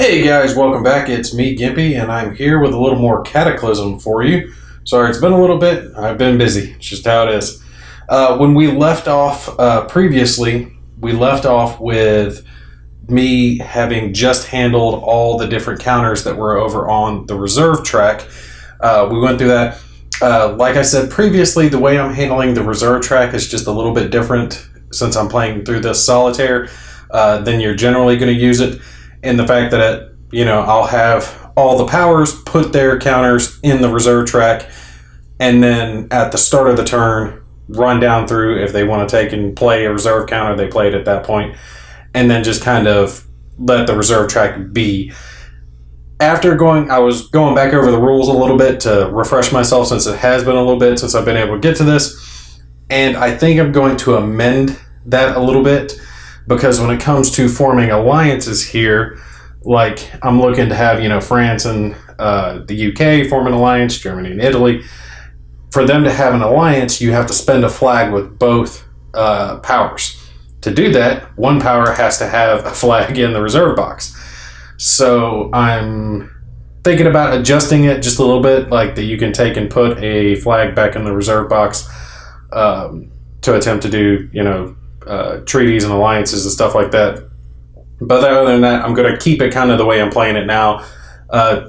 Hey guys, welcome back. It's me, Gimpy, and I'm here with a little more Cataclysm for you. Sorry, it's been a little bit. I've been busy. It's just how it is. When we left off previously, we left off with me having just handled all the different counters that were over on the reserve track. We went through that. Like I said previously, the way I'm handling the reserve track is just a little bit different since I'm playing through this solitaire than you're generally going to use it. And the fact that, I'll have all the powers put their counters in the reserve track, and then at the start of the turn, run down through if they want to take and play a reserve counter, they play it at that point, and then just kind of let the reserve track be. I was going back over the rules a little bit to refresh myself since it has been a little bit since I've been able to get to this, and I think I'm going to amend that a little bit. Because when it comes to forming alliances here, like I'm looking to have, France and the UK form an alliance, Germany and Italy. For them to have an alliance, you have to spend a flag with both powers. To do that, one power has to have a flag in the reserve box. So I'm thinking about adjusting it just a little bit, like that you can take and put a flag back in the reserve box to attempt to do, treaties and alliances and stuff like that. But other than that, I'm going to keep it kind of the way I'm playing it now,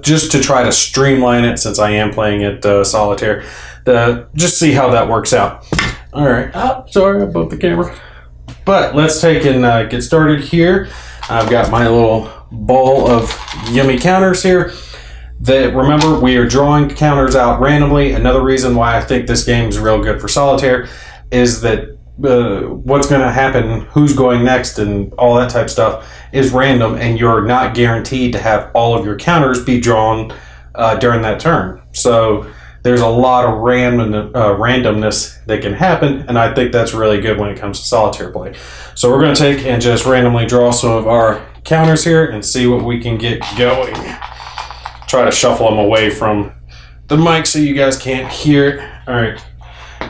just to try to streamline it since I am playing it solitaire. Just see how that works out. All right. Oh, sorry, I bumped the camera. But let's take and get started here. I've got my little bowl of yummy counters here. Remember, we are drawing counters out randomly. Another reason why I think this game is real good for solitaire is that what's going to happen, who's going next, and all that type of stuff is random, and you're not guaranteed to have all of your counters be drawn during that turn. So there's a lot of randomness that can happen, and I think that's really good when it comes to solitaire play. So we're going to take and just randomly draw some of our counters here and see what we can get going. Try to shuffle them away from the mic so you guys can't hear it. All right,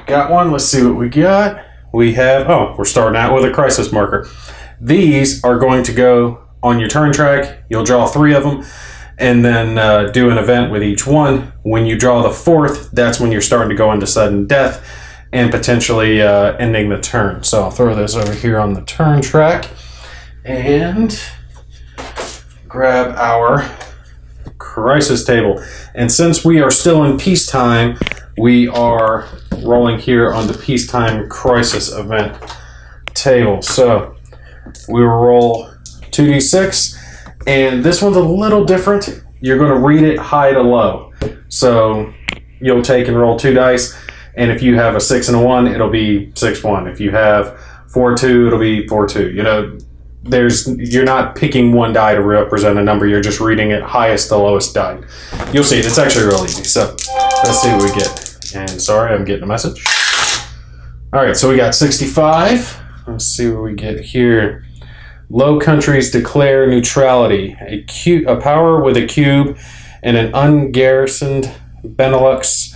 got one. Let's see what we got. We have, we're starting out with a crisis marker. These are going to go on your turn track. You'll draw 3 of them and then do an event with each one. When you draw the 4th, that's when you're starting to go into sudden death and potentially ending the turn. So I'll throw this over here on the turn track and grab our crisis table. And since we are still in peacetime, we are rolling here on the peacetime crisis event table. So we will roll 2d6, and this one's a little different. You're going to read it high to low. So you'll take and roll 2 dice, and if you have a 6 and a 1, it'll be 6-1. If you have 4-2, it'll be 4-2. You're not picking one die to represent a number. You're just reading it highest to lowest die. You'll see it. It's actually real easy. So let's see what we get. And sorry, I'm getting a message. All right, so we got 65. Let's see what we get here. Low countries declare neutrality. A power with a cube and an ungarrisoned Benelux.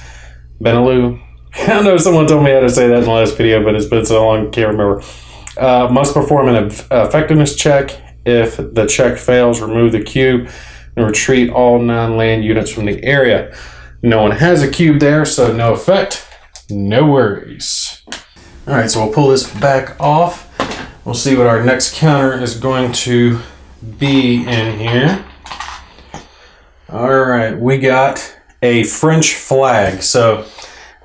I know someone told me how to say that in the last video, but it's been so long I can't remember. Must perform an effectiveness check. If the check fails, remove the cube and retreat all non-land units from the area. No one has a cube there, so no effect. No worries. All right, so we'll pull this back off. We'll see what our next counter is going to be in here. All right, we got a French flag. So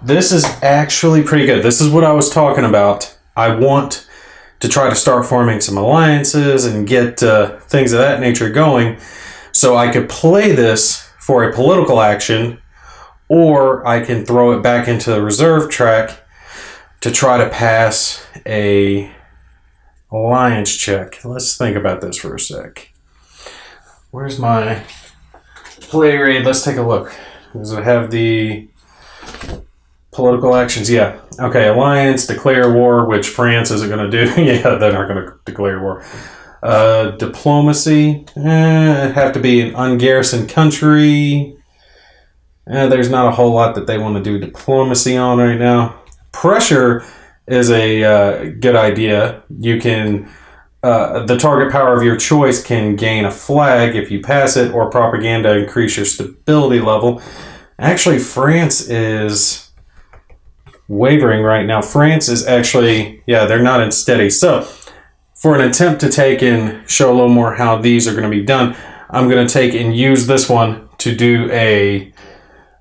this is actually pretty good. This is what I was talking about. I want to try to start forming some alliances and get things of that nature going, so I could play this for a political action, or I can throw it back into the reserve track to try to pass a alliance check. Let's think about this for a sec. Where's my play rate? Let's take a look. Does it have the political actions? Yeah. Okay, alliance, declare war, which France isn't going to do. Yeah, they're not going to declare war. Diplomacy. It'd have to be an ungarrisoned country. There's not a whole lot that they want to do diplomacy on right now. Pressure is a good idea. You can the target power of your choice can gain a flag if you pass it, or propaganda increase your stability level. Actually, France is wavering right now. France is actually, yeah, they're not in steady. So for an attempt to take and show a little more how these are going to be done, I'm going to take and use this one to do a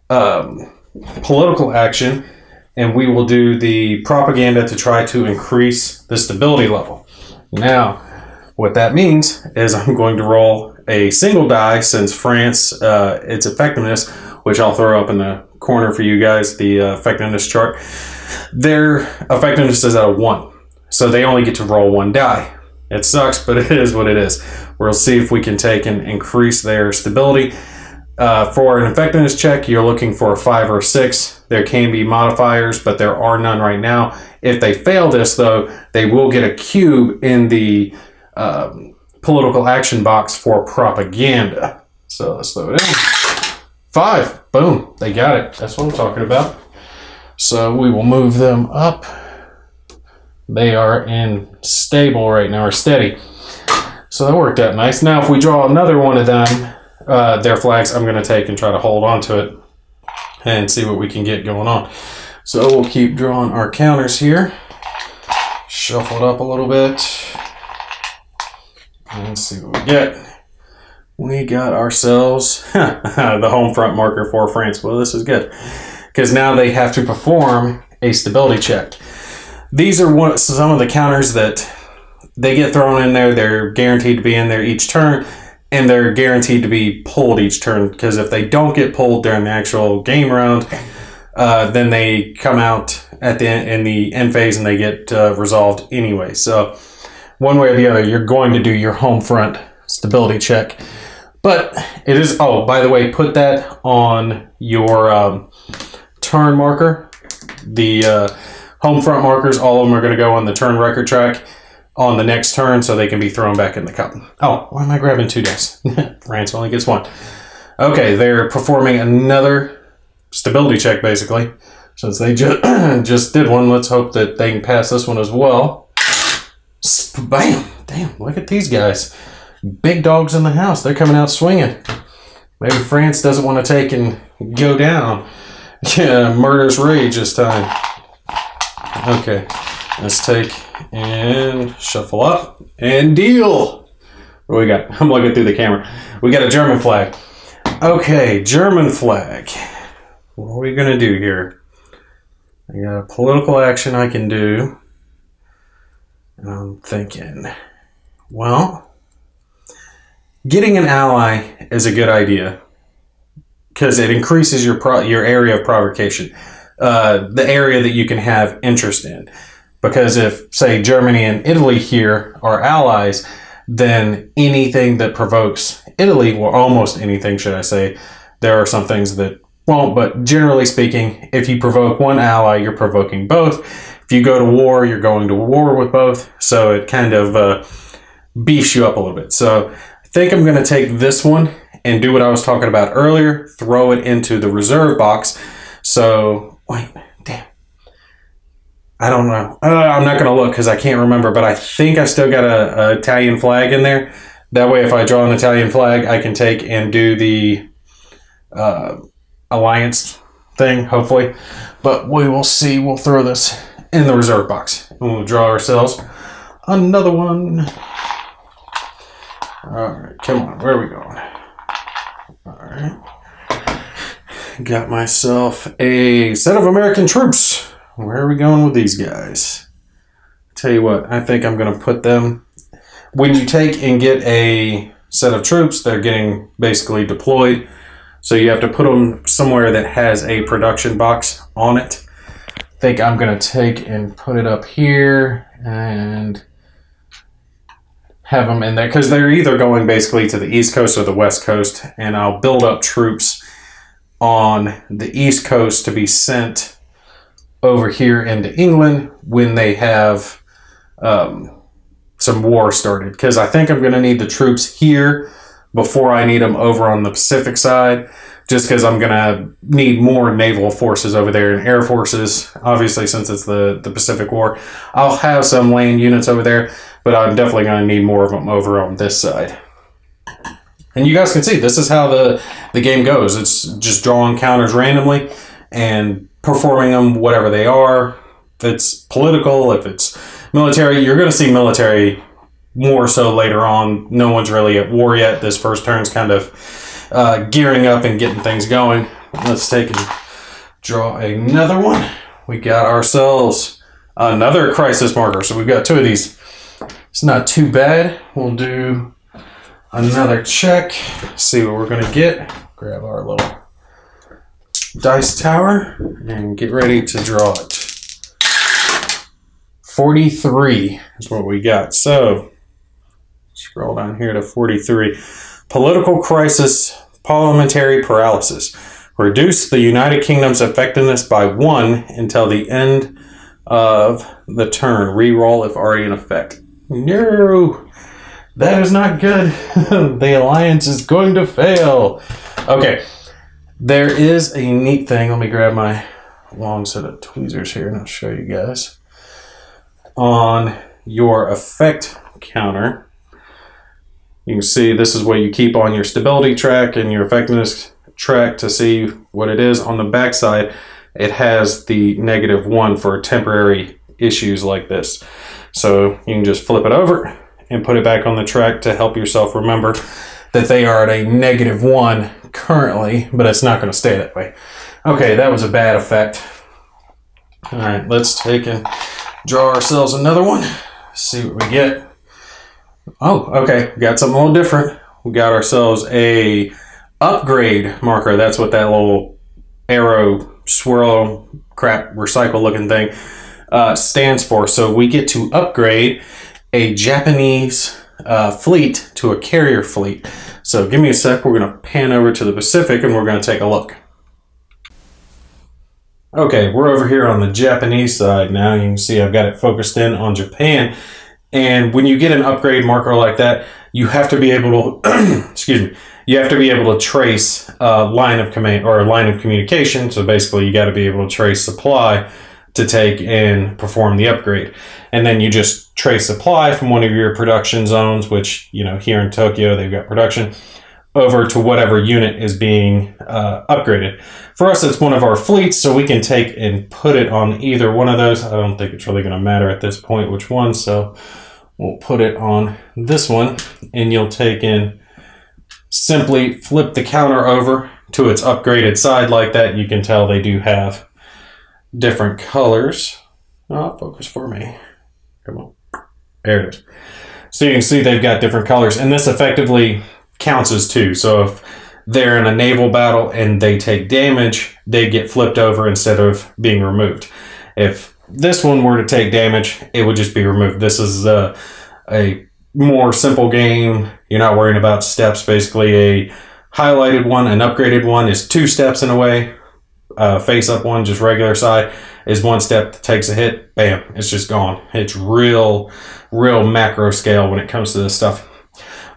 political action, and we will do the propaganda to try to increase the stability level. Now, what that means is I'm going to roll a single die, since France, its effectiveness, which I'll throw up in the corner for you guys, the effectiveness chart. Their effectiveness is at a 1, so they only get to roll 1 die. It sucks, but it is what it is. We'll see if we can take and increase their stability. For an effectiveness check, you're looking for a 5 or a 6. There can be modifiers, but there are none right now. If they fail this, though, they will get a cube in the political action box for propaganda. So let's throw it in. 5. Boom. They got it. That's what I'm talking about. So we will move them up. They are in stable right now, or steady. So that worked out nice. Now, if we draw another one of them, their flags, I'm going to take and try to hold on to it and see what we can get going on. So we'll keep drawing our counters here. Shuffle it up a little bit. And see what we get. We got ourselves the home front marker for France. Well, this is good, because now they have to perform a stability check. These are some of the counters that they get thrown in there. They're guaranteed to be in there each turn, and they're guaranteed to be pulled each turn, because if they don't get pulled during the actual game round, then they come out at the end, in the end phase, and they get resolved anyway. So one way or the other, you're going to do your home front stability check. But it is, oh, by the way, put that on your turn marker. The home front markers, all of them are going to go on the turn record track on the next turn, so they can be thrown back in the cup. Oh, why am I grabbing 2 dice? France only gets 1. Okay, they're performing another stability check, basically. Since they just did one, let's hope that they can pass this one as well. Bam! Damn, look at these guys. Big dogs in the house. They're coming out swinging. Maybe France doesn't want to take and go down. Yeah, murderous rage this time. Okay, let's take and shuffle up and deal. What do we got? I'm looking through the camera. We got a German flag. Okay, German flag. What are we going to do here? I got a political action I can do. And I'm thinking, well, getting an ally is a good idea, because it increases your area of provocation, the area that you can have interest in. Because if, say, Germany and Italy here are allies, then anything that provokes Italy, or almost anything, should I say, there are some things that won't, but generally speaking, if you provoke one ally, you're provoking both. If you go to war, you're going to war with both. So it kind of beefs you up a little bit. So I think I'm going to take this one and do what I was talking about earlier, throw it into the reserve box. So, wait, damn. I don't know. I'm not going to look because I can't remember, but I think I still got a Italian flag in there. That way, if I draw an Italian flag, I can take and do the alliance thing, hopefully. But we will see. We'll throw this in the reserve box, and we'll draw ourselves another one. All right, come on. Where are we going? All right. Got myself a set of American troops. Where are we going with these guys? Tell you what, I think I'm going to put them... When you take and get a set of troops, they're getting basically deployed. So you have to put them somewhere that has a production box on it. I think I'm going to take and put it up here and have them in there, because they're either going basically to the East Coast or the West Coast, and I'll build up troops on the East Coast to be sent over here into England when they have some war started, because I think I'm going to need the troops here before I need them over on the Pacific side, just because I'm going to need more naval forces over there and air forces, obviously, since it's the Pacific War. I'll have some land units over there, but I'm definitely going to need more of them over on this side. And you guys can see, this is how the game goes. It's just drawing counters randomly and performing them whatever they are. If it's political, if it's military, you're going to see military more so later on. No one's really at war yet. This first turn's kind of gearing up and getting things going. Let's take and draw another one. We got ourselves another crisis marker. So we've got 2 of these. It's not too bad. We'll do another check. See what we're going to get. Grab our little dice tower and get ready to draw it. 43 is what we got. So scroll down here to 43. Political crisis, parliamentary paralysis. Reduce the United Kingdom's effectiveness by 1 until the end of the turn. Reroll if already in effect. No, that is not good. The alliance is going to fail. Okay, there is a neat thing. Let me grab my long set of tweezers here and I'll show you guys. On your effect counter, you can see this is what you keep on your stability track and your effectiveness track to see what it is. On the back side, it has the -1 for temporary issues like this. So you can just flip it over and put it back on the track to help yourself remember that they are at a -1 currently, but it's not going to stay that way. Okay, that was a bad effect. All right, let's take and draw ourselves another one. See what we get. Oh, okay, got something a little different. We got ourselves a upgrade marker. That's what that little arrow swirl crap recycle looking thing stands for. So we get to upgrade a Japanese fleet to a carrier fleet. So give me a sec. We're going to pan over to the Pacific and we're going to take a look. Okay, we're over here on the Japanese side now. You can see I've got it focused in on Japan. And when you get an upgrade marker like that, you have to be able to, excuse me, you have to be able to trace a line of command or a line of communication. So basically you got to be able to trace supply to take and perform the upgrade. And then you just trace supply from one of your production zones, which, you know, here in Tokyo, they've got production, over to whatever unit is being upgraded. For us, it's one of our fleets, so we can take and put it on either one of those. I don't think it's really going to matter at this point which one, so we'll put it on this one, and you'll take and simply flip the counter over to its upgraded side like that. You can tell they do have different colors. Oh, focus for me. Come on. There it is. So you can see they've got different colors, and this effectively counts as 2. So if they're in a naval battle and they take damage, they get flipped over instead of being removed. If this one were to take damage, it would just be removed. This is a more simple game. You're not worrying about steps. Basically, a highlighted one, an upgraded one is 2 steps in a way. Face up one, just regular side, is 1 step that takes a hit. Bam, it's just gone. It's real macro scale when it comes to this stuff.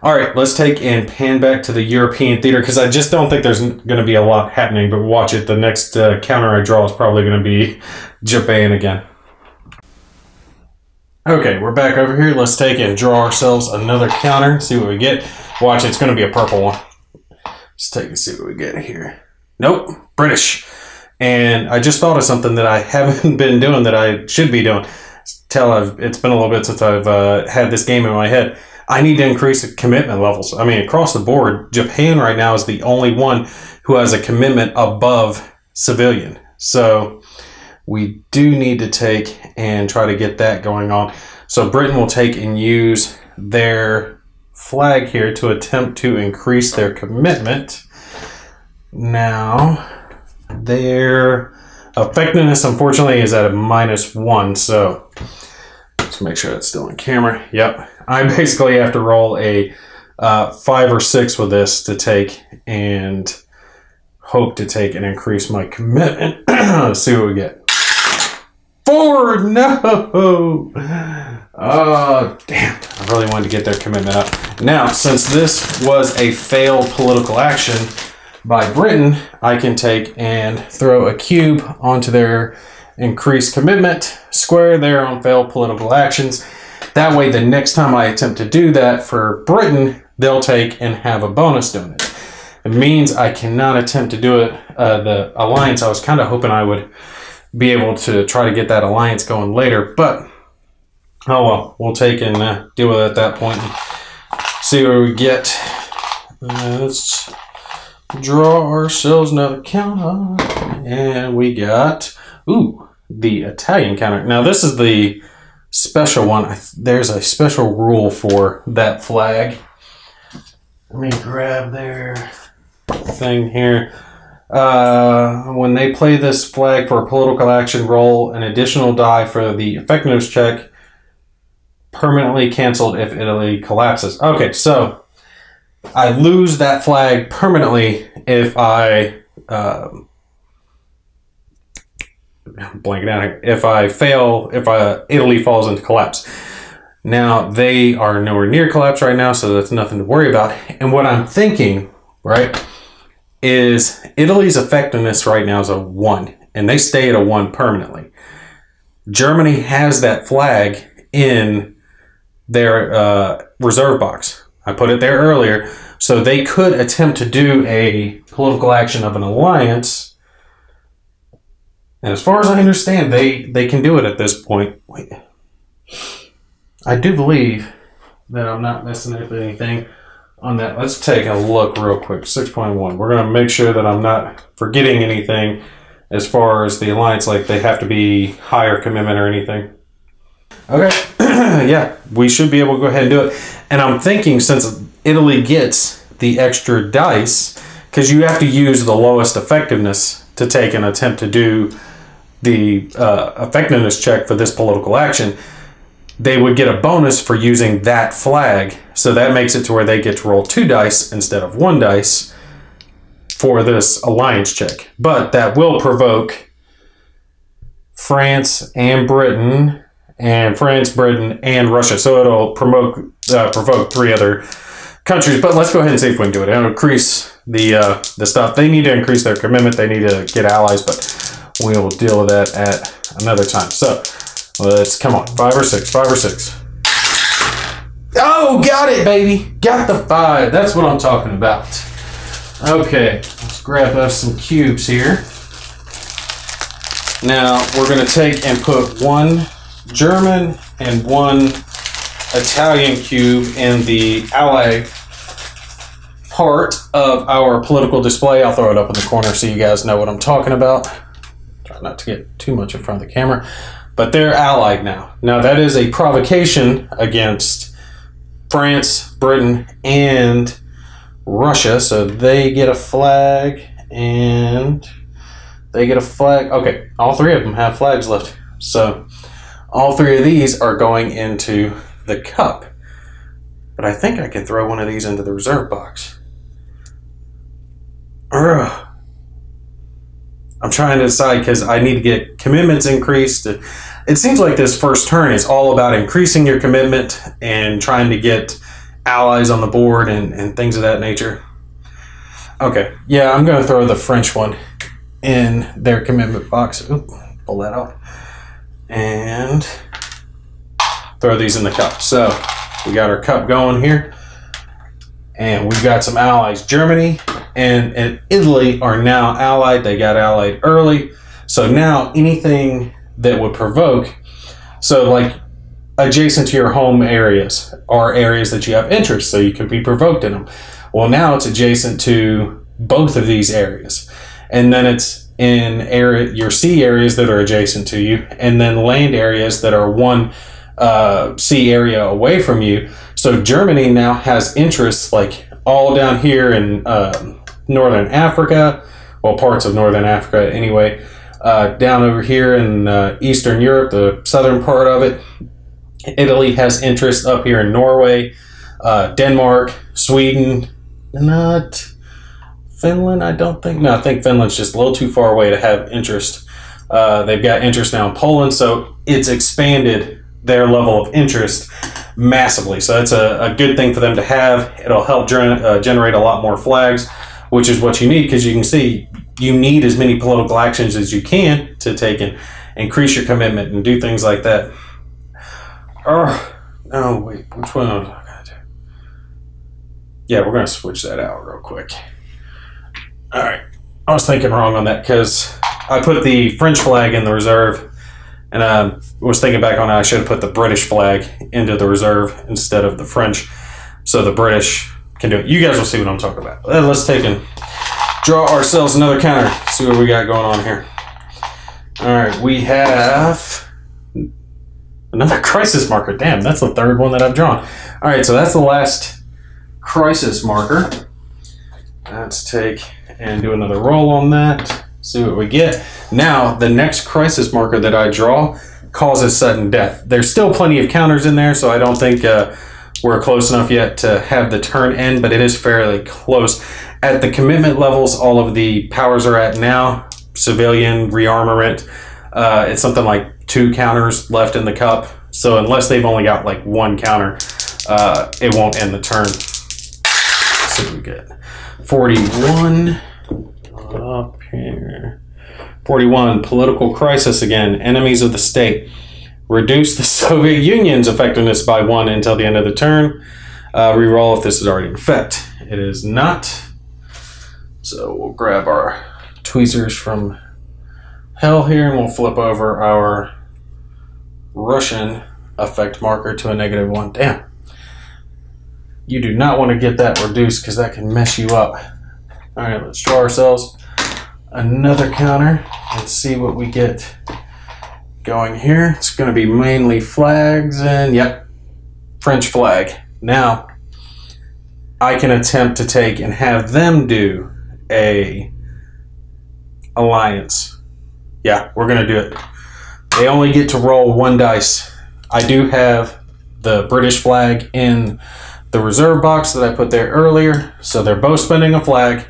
All right, let's take and pan back to the European theater because I just don't think there's going to be a lot happening, but watch it. The next counter I draw is probably going to be Japan again. Okay, we're back over here. Let's take and draw ourselves another counter, see what we get. Watch, it's going to be a purple one. Let's take and see what we get here. Nope, British. And I just thought of something that I haven't been doing that I should be doing. It's been a little bit since I've had this game in my head. I need to increase the commitment levels. I mean, across the board, Japan right now is the only one who has a commitment above civilian. So we do need to take and try to get that going on. So Britain will take and use their flag here to attempt to increase their commitment. Now, their effectiveness, unfortunately, is at a -1. So let's make sure that's still on camera. Yep. I basically have to roll a 5 or 6 with this to take and hope to take and increase my commitment. Let's see what we get. 4! No! Oh, damn. I really wanted to get their commitment up. Now, since this was a failed political action by Britain, I can take and throw a cube onto their increased commitment square there on failed political actions. That way, the next time I attempt to do that for Britain, they'll take and have a bonus doing it. It means I cannot attempt to do it. The alliance, I was kind of hoping I would be able to try to get that alliance going later, but oh well, we'll take and deal with it at that point and see what we get. Let's draw ourselves another counter, and we got, ooh, the Italian counter. Now this is the special one. There's a special rule for that flag. Let me grab their thing here. When they play this flag for a political action, roll an additional die for the effectiveness check, permanently canceled if Italy collapses. Okay, so I lose that flag permanently if I blanking out here. If I fail, if Italy falls into collapse. Now they are nowhere near collapse right now, so that's nothing to worry about. And what I'm thinking, right, is Italy's effectiveness right now is a 1, and they stay at a 1 permanently. Germany has that flag in their reserve box. I put it there earlier, so they could attempt to do a political action of an alliance. And as far as I understand, they can do it at this point. Wait. I do believe that I'm not messing up anything on that. Let's take a look real quick. 6.1. We're going to make sure that I'm not forgetting anything as far as the alliance, like they have to be higher commitment or anything. Okay. Yeah, we should be able to go ahead and do it. And I'm thinking, since Italy gets the extra dice, because you have to use the lowest effectiveness to take an attempt to do the effectiveness check for this political action, they would get a bonus for using that flag. So that makes it to where they get to roll 2 dice instead of 1 dice for this alliance check. But that will provoke France and Britain, and France, Britain, and Russia. So it'll provoke 3 other countries. But let's go ahead and see if we can do it. It'll increase the stuff. They need to increase their commitment. They need to get allies, but we will deal with that at another time. So let's, come on, 5 or 6, 5 or 6. Oh, got it, baby. Got the 5. That's what I'm talking about. Okay, let's grab us some cubes here. Now, we're going to take and put 1 German and 1 Italian cube in the ally part of our political display. I'll throw it up in the corner so you guys know what I'm talking about. Try not to get too much in front of the camera. But they're allied now. Now that is a provocation against France, Britain, and Russia. So they get a flag and they get a flag. Okay, all 3 of them have flags left. So all 3 of these are going into the cup. But I think I can throw one of these into the reserve box. Ugh. I'm trying to decide because I need to get commitments increased. It seems like this first turn is all about increasing your commitment and trying to get allies on the board and things of that nature. Okay, yeah, I'm going to throw the French one in their commitment box. Oop, pull that out. And throw these in the cup. So we got our cup going here. And we've got some allies. Germany and Italy are now allied. They got allied early. So now anything that would provoke, so like adjacent to your home areas are areas that you have interest, so you can be provoked in them. Well, now it's adjacent to both of these areas. And then it's in your sea areas that are adjacent to you, and then land areas that are 1 sea area away from you. So Germany now has interests like all down here in Northern Africa, well, parts of Northern Africa anyway, down over here in Eastern Europe, the southern part of it. Italy has interest up here in Norway, Denmark, Sweden, not Finland, I don't think. No, I think Finland's just a little too far away to have interest. They've got interest now in Poland, so it's expanded their level of interest massively. So that's a good thing for them to have. It'll help generate a lot more flags, which is what you need, because you can see you need as many political actions as you can to take and increase your commitment and do things like that. Oh, wait. Which one am I going to do? Yeah, we're going to switch that out real quick. All right. I was thinking wrong on that because I put the French flag in the reserve, and I was thinking back on it, I should have put the British flag into the reserve instead of the French, so the British can do it. You guys will see what I'm talking about. Let's take and draw ourselves another counter. See what we got going on here. All right, we have another crisis marker. Damn, that's the third one that I've drawn. All right, so that's the last crisis marker. Let's take and do another roll on that. See what we get. Now, the next crisis marker that I draw causes sudden death. There's still plenty of counters in there, so I don't think we're close enough yet to have the turn end, but it is fairly close. At the commitment levels, all of the powers are at now. Civilian, rearmament. It's something like 2 counters left in the cup. So unless they've only got like 1 counter, it won't end the turn. Let's see what we get. 41. Up here. 41. Political crisis again. Enemies of the state. Reduce the Soviet Union's effectiveness by 1 until the end of the turn. Reroll if this is already in effect. It is not. So we'll grab our tweezers from hell here and we'll flip over our Russian effect marker to a -1. Damn. You do not want to get that reduced because that can mess you up. Alright, let's draw ourselves another counter and see what we get going here. It's going to be mainly flags and, yep, French flag. Now, I can attempt to take and have them do a alliance. Yeah, we're going to do it. They only get to roll 1 dice. I do have the British flag in the reserve box that I put there earlier, so they're both spending a flag,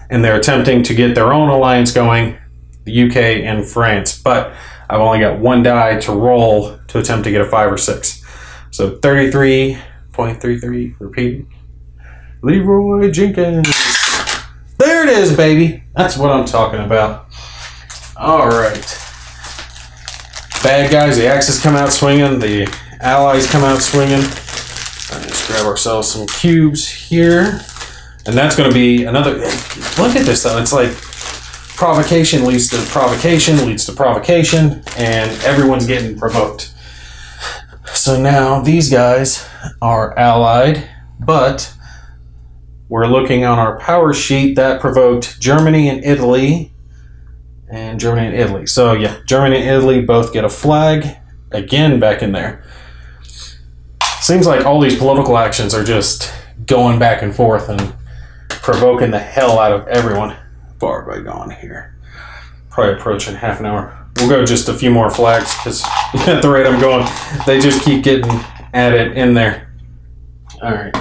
and they're attempting to get their own alliance going, the UK and France, but I've only got 1 die to roll to attempt to get a 5 or 6. So 33.33, repeat. Leroy Jenkins. There it is, baby. That's what I'm talking about. All right. Bad guys, the Axis come out swinging, the Allies come out swinging. Let's grab ourselves some cubes here. And that's going to be another... Look at this, though. It's like provocation leads to provocation, leads to provocation, and everyone's getting provoked. So now these guys are allied, but we're looking on our power sheet that provoked Germany and Italy. And Germany and Italy. So yeah, Germany and Italy both get a flag. Again, back in there. Seems like all these political actions are just going back and forth and provoking the hell out of everyone. Far have I gone here? Probably approaching half an hour. We'll go just a few more flags because at the rate I'm going, they just keep getting at it in there. All right,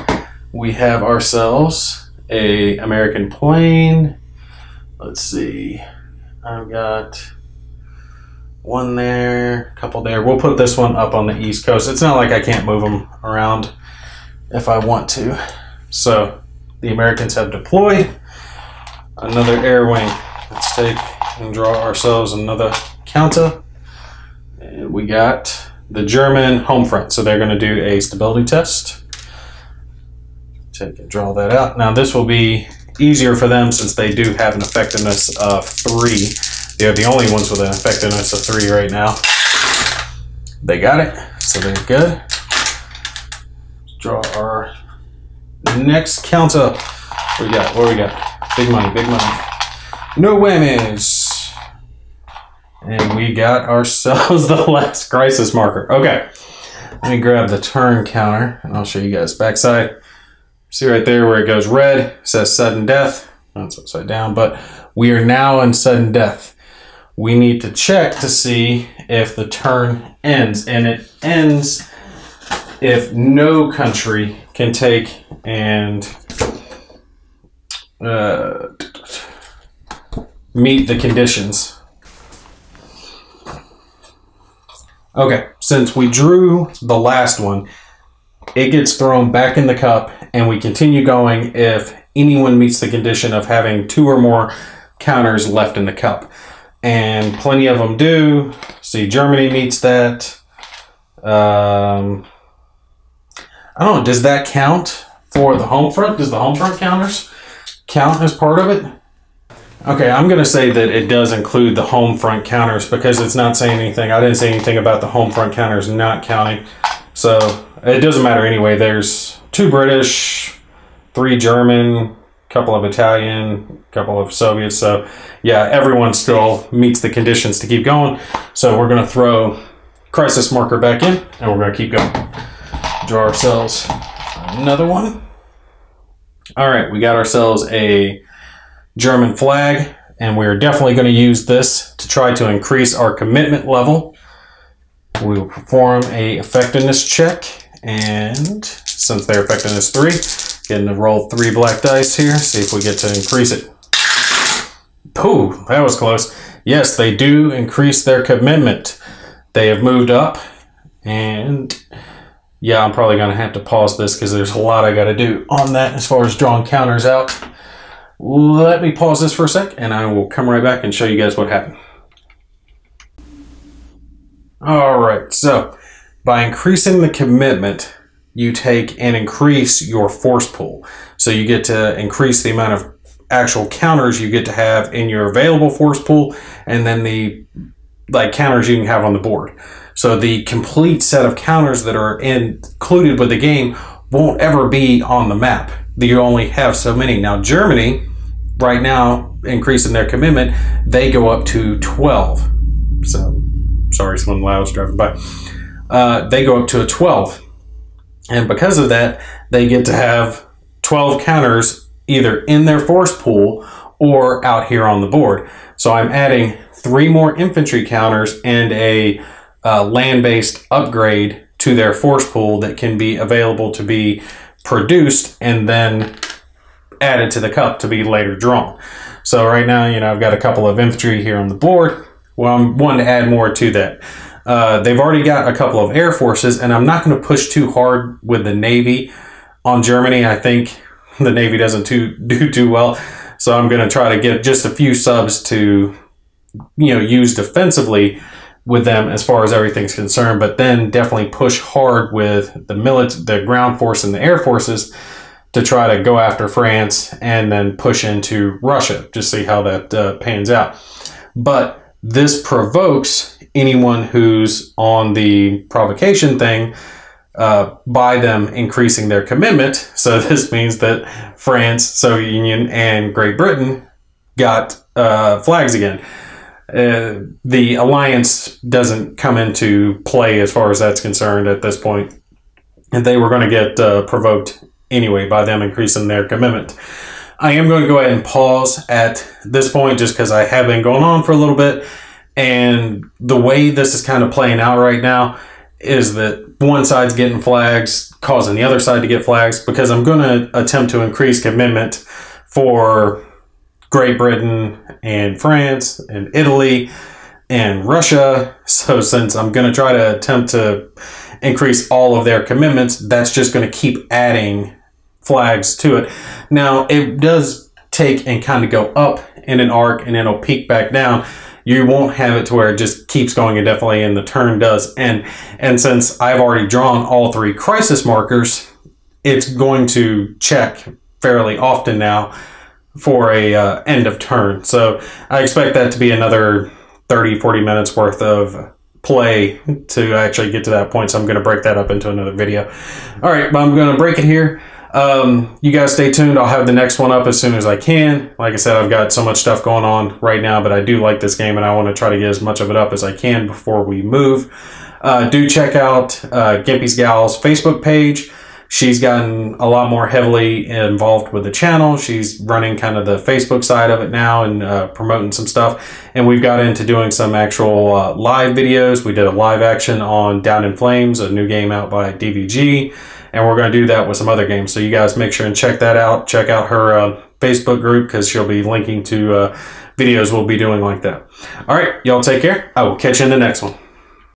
we have ourselves a American plane. Let's see. I've got 1 there, a couple there. We'll put this one up on the East Coast. It's not like I can't move them around if I want to. So the Americans have deployed. Another air wing. Let's take and draw ourselves another counter. And we got the German home front. So they're going to do a stability test. Take and draw that out. Now this will be easier for them since they do have an effectiveness of 3. They're the only ones with an effectiveness of 3 right now. They got it, so they're good. Draw our next counter. What we got? What we got? Big money, big money. No whammies. And we got ourselves the last crisis marker. Okay, let me grab the turn counter and I'll show you guys backside. See right there where it goes red, it says sudden death. That's upside down, but we are now in sudden death. We need to check to see if the turn ends, and it ends if no country can take and meet the conditions. Okay, since we drew the last one, it gets thrown back in the cup, and we continue going if anyone meets the condition of having 2 or more counters left in the cup. And plenty of them do. See, Germany meets that. I don't know, does that count for the home front? Does the home front counters count as part of it? Okay, I'm going to say that it does include the home front counters because it's not saying anything. I didn't say anything about the home front counters not counting. So it doesn't matter anyway. There's 2 British, 3 German, couple of Italian, couple of Soviets. So yeah, everyone still meets the conditions to keep going. So we're going to throw crisis marker back in and we're going to keep going. Draw ourselves another one. All right, we got ourselves a German flag, and we're definitely going to use this to try to increase our commitment level. We will perform a effectiveness check, and since their effectiveness 3, getting to roll 3 black dice here, see if we get to increase it. Ooh, that was close. Yes, they do increase their commitment. They have moved up, and yeah, I'm probably going to have to pause this because there's a lot I got to do on that as far as drawing counters out. Let me pause this for a sec, and I will come right back and show you guys what happened. All right, so by increasing the commitment, you take and increase your force pool. So you get to increase the amount of actual counters you get to have in your available force pool, and then the counters you can have on the board. So the complete set of counters that are included with the game won't ever be on the map. You only have so many. Now Germany, right now, increasing their commitment, they go up to 12. So, sorry, someone loud's driving by. They go up to a 12. And because of that, they get to have 12 counters either in their force pool or out here on the board. So I'm adding 3 more infantry counters and a land-based upgrade to their force pool that can be available to be produced and then added to the cup to be later drawn. So right now, I've got a couple of infantry here on the board. Well, I'm wanting to add more to that. They've already got a couple of air forces, and I'm not going to push too hard with the Navy on Germany. I think the Navy doesn't do too well. So I'm going to try to get just a few subs to, use defensively with them as far as everything's concerned, but then definitely push hard with the ground force and the air forces to try to go after France and then push into Russia. Just see how that pans out. But this provokes anyone who's on the provocation thing by them increasing their commitment. So this means that France, Soviet Union, and Great Britain got flags again. The alliance doesn't come into play as far as that's concerned at this point. And they were going to get provoked anyway by them increasing their commitment. I am going to go ahead and pause at this point just because I have been going on for a little bit. And the way this is kind of playing out right now is that one side's getting flags, causing the other side to get flags, because I'm going to attempt to increase commitment for Great Britain and France and Italy and Russia. So since I'm going to try to attempt to increase all of their commitments, that's just going to keep adding flags to it. Now, it does take and kind of go up in an arc and it'll peak back down. You won't have it to where it just keeps going indefinitely, and the turn does. And since I've already drawn all 3 crisis markers, it's going to check fairly often now for a end of turn. So I expect that to be another 30-40 minutes worth of play to actually get to that point. So I'm going to break that up into another video. All right, but I'm going to break it here. You guys stay tuned. I'll have the next one up as soon as I can. Like I said, I've got so much stuff going on right now, but I do like this game and I want to try to get as much of it up as I can before we move. Do check out Gimpy's Gal's Facebook page. She's gotten a lot more heavily involved with the channel. She's running kind of the Facebook side of it now and promoting some stuff. And we've got into doing some actual live videos. We did a live action on Down in Flames, a new game out by DVG. And we're going to do that with some other games. So you guys make sure and check that out. Check out her Facebook group because she'll be linking to videos we'll be doing like that. All right, y'all take care. I will catch you in the next one.